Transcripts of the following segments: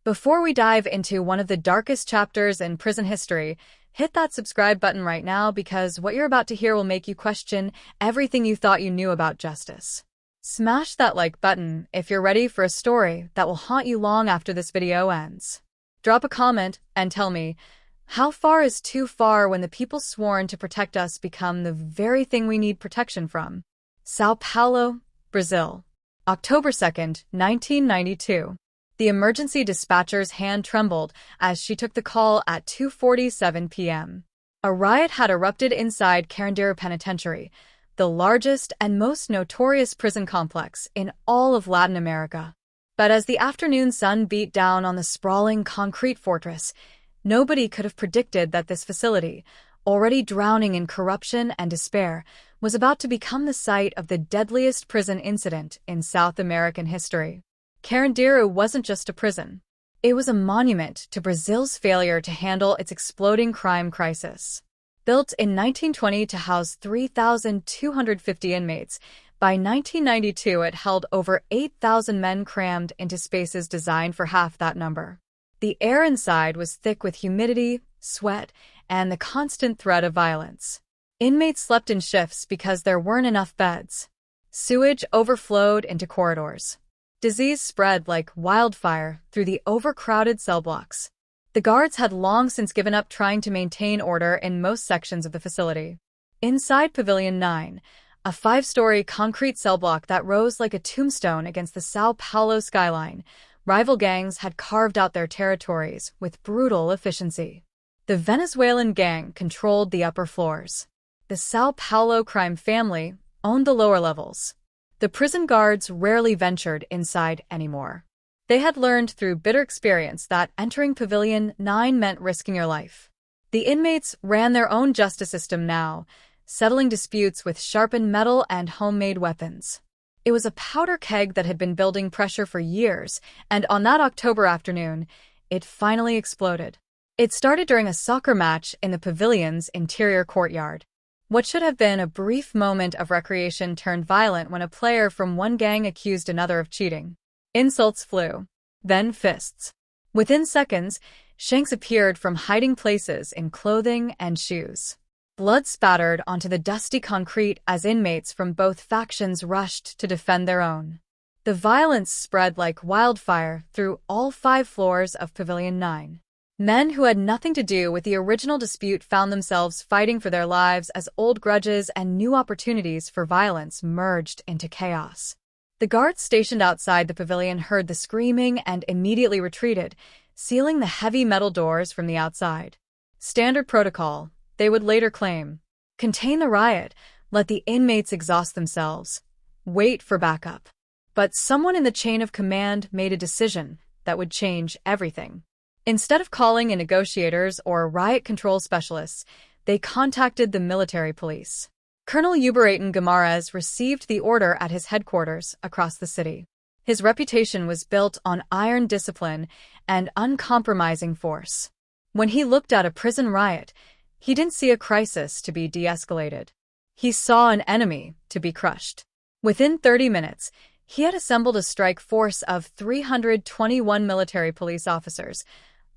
Before we dive into one of the darkest chapters in prison history, hit that subscribe button right now because what you're about to hear will make you question everything you thought you knew about justice. Smash that like button if you're ready for a story that will haunt you long after this video ends. Drop a comment and tell me, how far is too far when the people sworn to protect us become the very thing we need protection from? São Paulo, Brazil. October 2nd, 1992. The emergency dispatcher's hand trembled as she took the call at 2:47 p.m. A riot had erupted inside Carandiru Penitentiary, the largest and most notorious prison complex in all of Latin America. But as the afternoon sun beat down on the sprawling concrete fortress, nobody could have predicted that this facility, already drowning in corruption and despair, was about to become the site of the deadliest prison incident in South American history. Carandiru wasn't just a prison. It was a monument to Brazil's failure to handle its exploding crime crisis. Built in 1920 to house 3,250 inmates, by 1992 it held over 8,000 men crammed into spaces designed for half that number. The air inside was thick with humidity, sweat, and the constant threat of violence. Inmates slept in shifts because there weren't enough beds. Sewage overflowed into corridors. Disease spread like wildfire through the overcrowded cell blocks. The guards had long since given up trying to maintain order in most sections of the facility. Inside Pavilion 9, a 5-story concrete cell block that rose like a tombstone against the São Paulo skyline, rival gangs had carved out their territories with brutal efficiency. The Venezuelan gang controlled the upper floors. The São Paulo crime family owned the lower levels. The prison guards rarely ventured inside anymore. They had learned through bitter experience that entering Pavilion 9 meant risking your life. The inmates ran their own justice system now, settling disputes with sharpened metal and homemade weapons. It was a powder keg that had been building pressure for years, and on that October afternoon, it finally exploded. It started during a soccer match in the pavilion's interior courtyard. What should have been a brief moment of recreation turned violent when a player from one gang accused another of cheating. Insults flew, then fists. Within seconds, shanks appeared from hiding places in clothing and shoes. Blood spattered onto the dusty concrete as inmates from both factions rushed to defend their own. The violence spread like wildfire through all 5 floors of Pavilion 9. Men who had nothing to do with the original dispute found themselves fighting for their lives as old grudges and new opportunities for violence merged into chaos. The guards stationed outside the pavilion heard the screaming and immediately retreated, sealing the heavy metal doors from the outside. Standard protocol, they would later claim. Contain the riot, let the inmates exhaust themselves. Wait for backup. But someone in the chain of command made a decision that would change everything. Instead of calling in negotiators or riot control specialists, they contacted the military police. Colonel Uberatan Guimarães received the order at his headquarters across the city. His reputation was built on iron discipline and uncompromising force. When he looked at a prison riot, he didn't see a crisis to be de-escalated. He saw an enemy to be crushed. Within 30 minutes, he had assembled a strike force of 321 military police officers,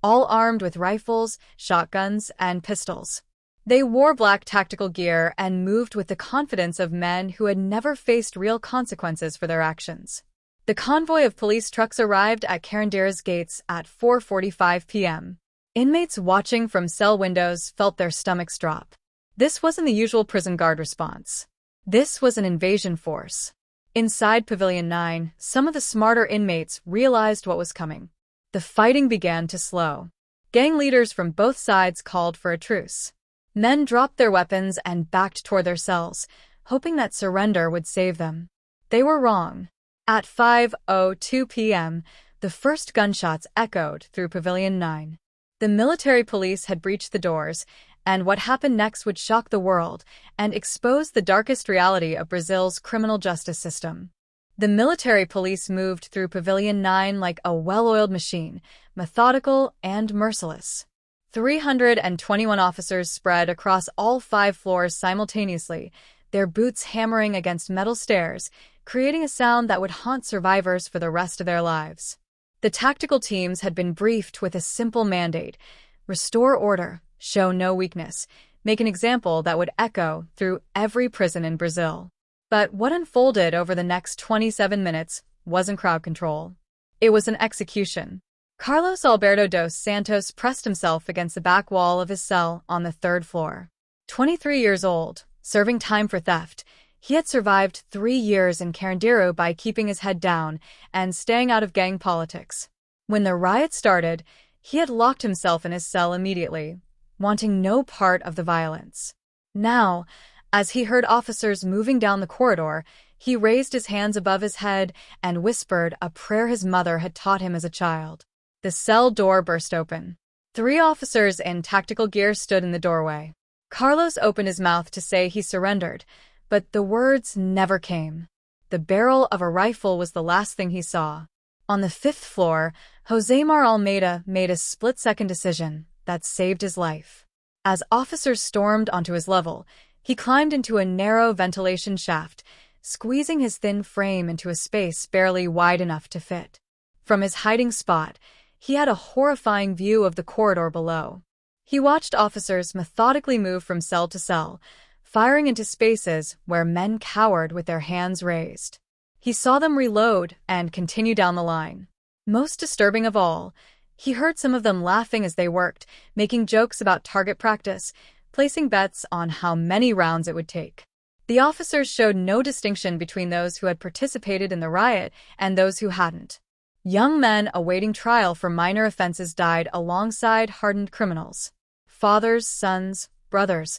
all armed with rifles, shotguns, and pistols. They wore black tactical gear and moved with the confidence of men who had never faced real consequences for their actions. The convoy of police trucks arrived at Carandiru's gates at 4:45 p.m. Inmates watching from cell windows felt their stomachs drop. This wasn't the usual prison guard response. This was an invasion force. Inside Pavilion 9, some of the smarter inmates realized what was coming. The fighting began to slow. Gang leaders from both sides called for a truce. Men dropped their weapons and backed toward their cells, hoping that surrender would save them. They were wrong. At 5:02 p.m., the first gunshots echoed through Pavilion 9. The military police had breached the doors, and what happened next would shock the world and expose the darkest reality of Brazil's criminal justice system. The military police moved through Pavilion 9 like a well-oiled machine, methodical and merciless. 321 officers spread across all 5 floors simultaneously, their boots hammering against metal stairs, creating a sound that would haunt survivors for the rest of their lives. The tactical teams had been briefed with a simple mandate: restore order, show no weakness, make an example that would echo through every prison in Brazil. But what unfolded over the next 27 minutes wasn't crowd control. It was an execution. Carlos Alberto dos Santos pressed himself against the back wall of his cell on the 3rd floor. 23 years old, serving time for theft, he had survived 3 years in Carandiru by keeping his head down and staying out of gang politics. When the riot started, he had locked himself in his cell immediately, wanting no part of the violence. Now, as he heard officers moving down the corridor, he raised his hands above his head and whispered a prayer his mother had taught him as a child. The cell door burst open. 3 officers in tactical gear stood in the doorway. Carlos opened his mouth to say he surrendered, but the words never came. The barrel of a rifle was the last thing he saw. On the 5th floor, Josemar Almeida made a split-second decision that saved his life. As officers stormed onto his level, he climbed into a narrow ventilation shaft, squeezing his thin frame into a space barely wide enough to fit. From his hiding spot, he had a horrifying view of the corridor below. He watched officers methodically move from cell to cell, firing into spaces where men cowered with their hands raised. He saw them reload and continue down the line. Most disturbing of all, he heard some of them laughing as they worked, making jokes about target practice, placing bets on how many rounds it would take. The officers showed no distinction between those who had participated in the riot and those who hadn't. Young men awaiting trial for minor offenses died alongside hardened criminals. Fathers, sons, brothers,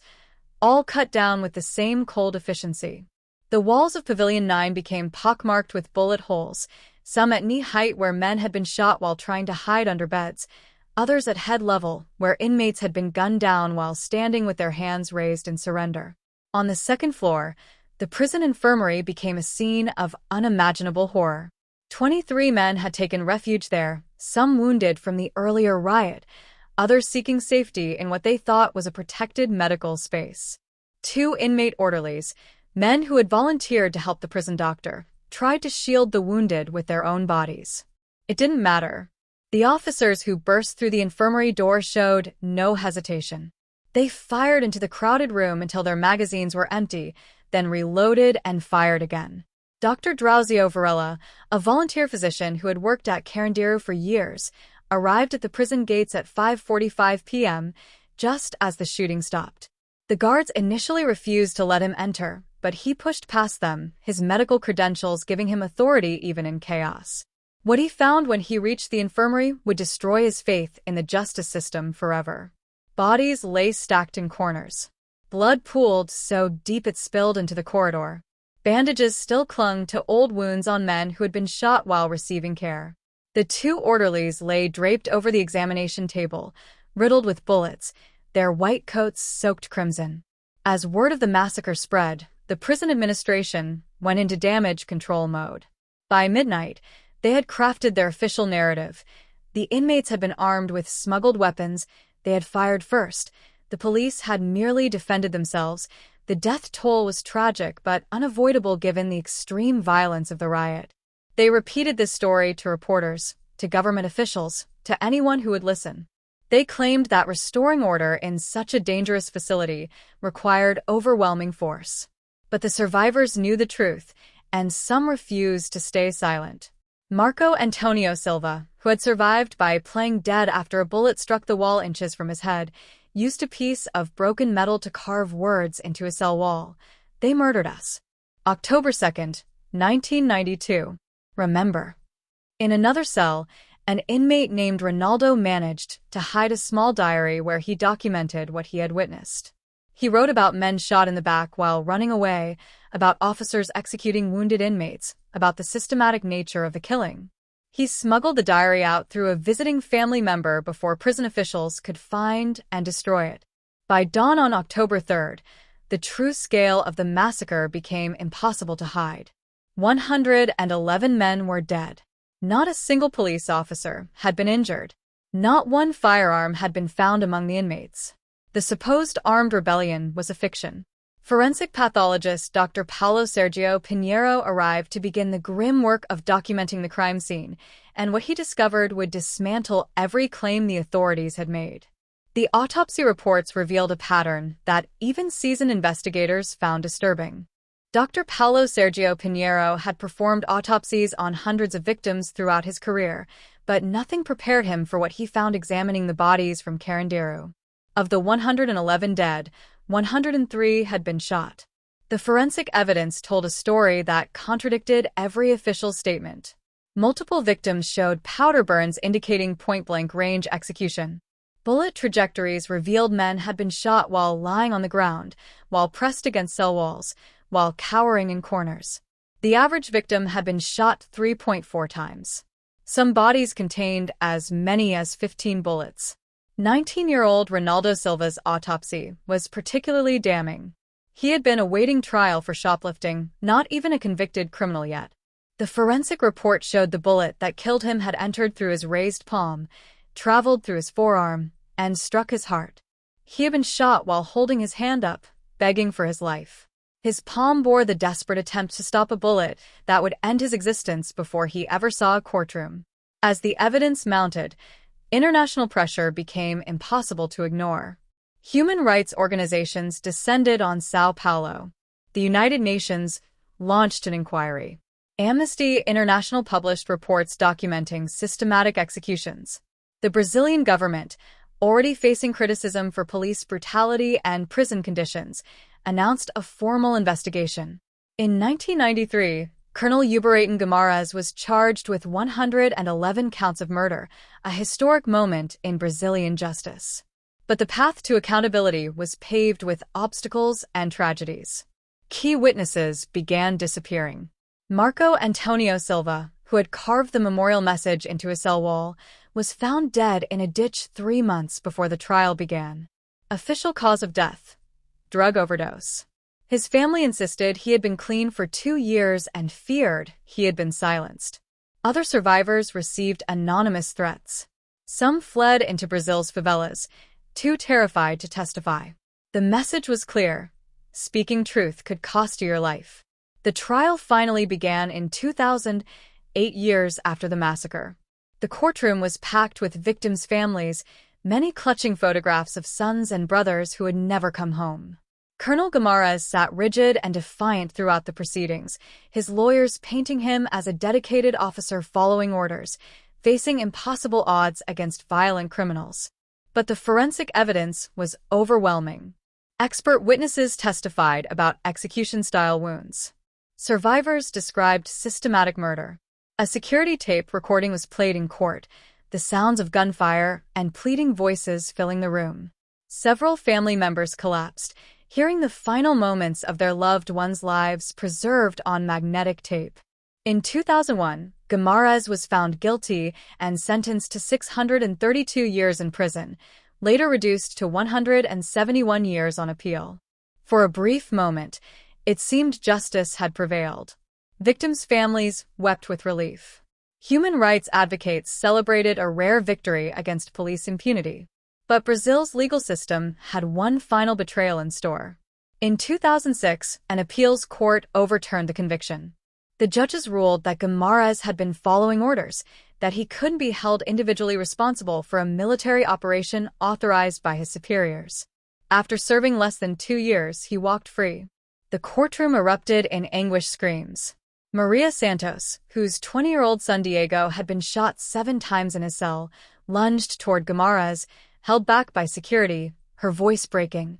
all cut down with the same cold efficiency. The walls of Pavilion 9 became pockmarked with bullet holes, some at knee height where men had been shot while trying to hide under beds, others at head level where inmates had been gunned down while standing with their hands raised in surrender. On the 2nd floor, the prison infirmary became a scene of unimaginable horror. 23 men had taken refuge there, some wounded from the earlier riot, others seeking safety in what they thought was a protected medical space. 2 inmate orderlies, men who had volunteered to help the prison doctor, tried to shield the wounded with their own bodies. It didn't matter. The officers who burst through the infirmary door showed no hesitation. They fired into the crowded room until their magazines were empty, then reloaded and fired again. Dr. Drauzio Varela, a volunteer physician who had worked at Carandiru for years, arrived at the prison gates at 5:45 p.m., just as the shooting stopped. The guards initially refused to let him enter, but he pushed past them, his medical credentials giving him authority even in chaos. What he found when he reached the infirmary would destroy his faith in the justice system forever. Bodies lay stacked in corners. Blood pooled so deep it spilled into the corridor. Bandages still clung to old wounds on men who had been shot while receiving care. The 2 orderlies lay draped over the examination table, riddled with bullets, their white coats soaked crimson. As word of the massacre spread, the prison administration went into damage control mode. By midnight, they had crafted their official narrative. The inmates had been armed with smuggled weapons. They had fired first. The police had merely defended themselves. The death toll was tragic but unavoidable given the extreme violence of the riot. They repeated this story to reporters, to government officials, to anyone who would listen. They claimed that restoring order in such a dangerous facility required overwhelming force. But the survivors knew the truth, and some refused to stay silent. Marco Antonio Silva, who had survived by playing dead after a bullet struck the wall inches from his head, used a piece of broken metal to carve words into a cell wall. They murdered us. October 2nd, 1992. Remember. In another cell, an inmate named Ronaldo managed to hide a small diary where he documented what he had witnessed. He wrote about men shot in the back while running away, about officers executing wounded inmates, about the systematic nature of the killing. He smuggled the diary out through a visiting family member before prison officials could find and destroy it. By dawn on October 3rd, the true scale of the massacre became impossible to hide. 111 men were dead. Not a single police officer had been injured. Not one firearm had been found among the inmates. The supposed armed rebellion was a fiction. Forensic pathologist Dr. Paulo Sergio Pinheiro arrived to begin the grim work of documenting the crime scene, and what he discovered would dismantle every claim the authorities had made. The autopsy reports revealed a pattern that even seasoned investigators found disturbing. Dr. Paulo Sergio Pinheiro had performed autopsies on hundreds of victims throughout his career, but nothing prepared him for what he found examining the bodies from Carandiru. Of the 111 dead, 103 had been shot. The forensic evidence told a story that contradicted every official statement. Multiple victims showed powder burns indicating point-blank range execution. Bullet trajectories revealed men had been shot while lying on the ground, while pressed against cell walls, while cowering in corners. The average victim had been shot 3.4 times. Some bodies contained as many as 15 bullets. 19-year-old Ronaldo Silva's autopsy was particularly damning. He had been awaiting trial for shoplifting, not even a convicted criminal yet. The forensic report showed the bullet that killed him had entered through his raised palm, traveled through his forearm, and struck his heart. He had been shot while holding his hand up, begging for his life. His palm bore the desperate attempt to stop a bullet that would end his existence before he ever saw a courtroom. As the evidence mounted, international pressure became impossible to ignore. Human rights organizations descended on São Paulo. The United Nations launched an inquiry. Amnesty International published reports documenting systematic executions. The Brazilian government, already facing criticism for police brutality and prison conditions, announced a formal investigation. In 1993, Colonel Uberaton Guimarães was charged with 111 counts of murder, a historic moment in Brazilian justice. But the path to accountability was paved with obstacles and tragedies. Key witnesses began disappearing. Marco Antonio Silva, who had carved the memorial message into his cell wall, was found dead in a ditch 3 months before the trial began. Official cause of death: drug overdose. His family insisted he had been clean for 2 years and feared he had been silenced. Other survivors received anonymous threats. Some fled into Brazil's favelas, too terrified to testify. The message was clear: speaking truth could cost you your life. The trial finally began in 2000, 8 years after the massacre. The courtroom was packed with victims' families, many clutching photographs of sons and brothers who had never come home. Colonel Guimarães sat rigid and defiant throughout the proceedings, his lawyers painting him as a dedicated officer following orders, facing impossible odds against violent criminals. But the forensic evidence was overwhelming. Expert witnesses testified about execution-style wounds. Survivors described systematic murder. A security tape recording was played in court, the sounds of gunfire and pleading voices filling the room. Several family members collapsed, hearing the final moments of their loved ones' lives preserved on magnetic tape. In 2001, Guimarães was found guilty and sentenced to 632 years in prison, later reduced to 171 years on appeal. For a brief moment, it seemed justice had prevailed. Victims' families wept with relief. Human rights advocates celebrated a rare victory against police impunity. But Brazil's legal system had one final betrayal in store. In 2006, an appeals court overturned the conviction. The judges ruled that Guimarães had been following orders, that he couldn't be held individually responsible for a military operation authorized by his superiors. After serving less than 2 years, he walked free. The courtroom erupted in anguished screams. Maria Santos, whose 20-year-old son Diego had been shot 7 times in his cell, lunged toward Guimarães, held back by security, her voice breaking.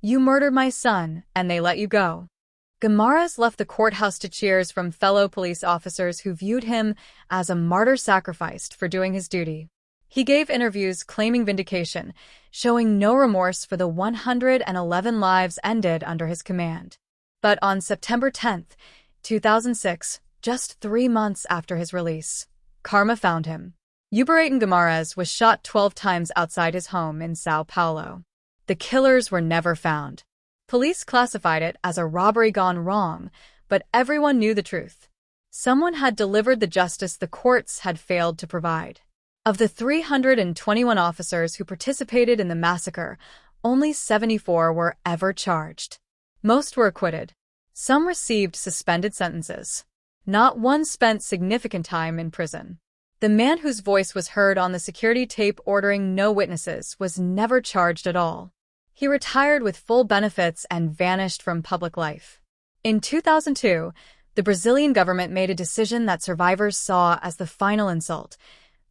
"You murdered my son, and they let you go." Guimarães left the courthouse to cheers from fellow police officers who viewed him as a martyr sacrificed for doing his duty. He gave interviews claiming vindication, showing no remorse for the 111 lives ended under his command. But on September 10, 2006, just 3 months after his release, karma found him. Uberaton Guimarães was shot 12 times outside his home in São Paulo. The killers were never found. Police classified it as a robbery gone wrong, but everyone knew the truth. Someone had delivered the justice the courts had failed to provide. Of the 321 officers who participated in the massacre, only 74 were ever charged. Most were acquitted. Some received suspended sentences. Not one spent significant time in prison. The man whose voice was heard on the security tape ordering no witnesses was never charged at all. He retired with full benefits and vanished from public life. In 2002, the Brazilian government made a decision that survivors saw as the final insult.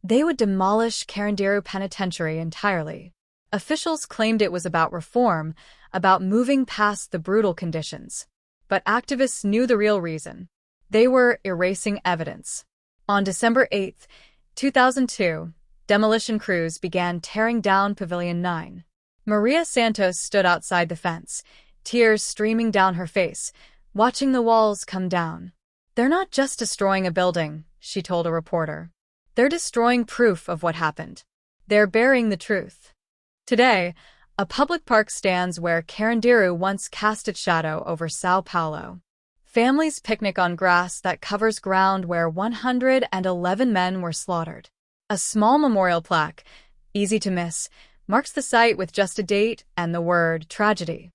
They would demolish Carandiru Penitentiary entirely. Officials claimed it was about reform, about moving past the brutal conditions. But activists knew the real reason. They were erasing evidence. On December 8, 2002, demolition crews began tearing down Pavilion 9. Maria Santos stood outside the fence, tears streaming down her face, watching the walls come down. "They're not just destroying a building," she told a reporter. "They're destroying proof of what happened. They're burying the truth." Today, a public park stands where Carandiru once cast its shadow over São Paulo. Families picnic on grass that covers ground where 111 men were slaughtered. A small memorial plaque, easy to miss, marks the site with just a date and the word tragedy.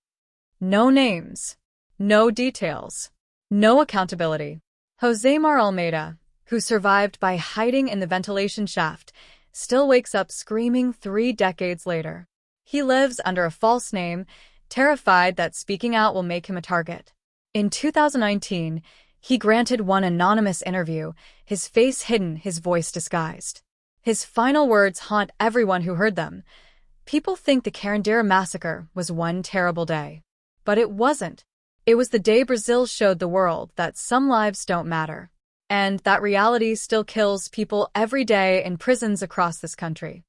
No names, no details, no accountability. Josemar Almeida, who survived by hiding in the ventilation shaft, still wakes up screaming 3 decades later. He lives under a false name, terrified that speaking out will make him a target. In 2019, he granted one anonymous interview, his face hidden, his voice disguised. His final words haunt everyone who heard them. "People think the Carandiru massacre was one terrible day. But it wasn't. It was the day Brazil showed the world that some lives don't matter. And that reality still kills people every day in prisons across this country."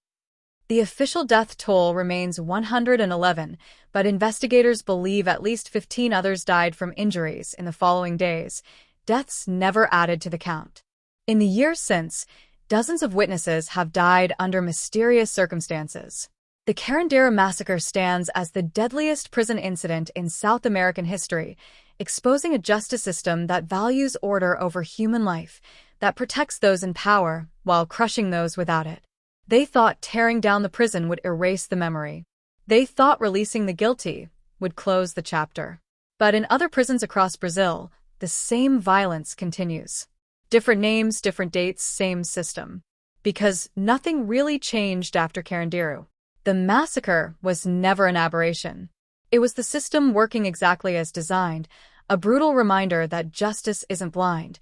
The official death toll remains 111, but investigators believe at least 15 others died from injuries in the following days. Deaths never added to the count. In the years since, dozens of witnesses have died under mysterious circumstances. The Carandiru massacre stands as the deadliest prison incident in South American history, exposing a justice system that values order over human life, that protects those in power while crushing those without it. They thought tearing down the prison would erase the memory. They thought releasing the guilty would close the chapter. But in other prisons across Brazil, the same violence continues. Different names, different dates, same system. Because nothing really changed after Carandiru. The massacre was never an aberration. It was the system working exactly as designed, a brutal reminder that justice isn't blind.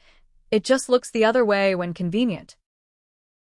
It just looks the other way when convenient.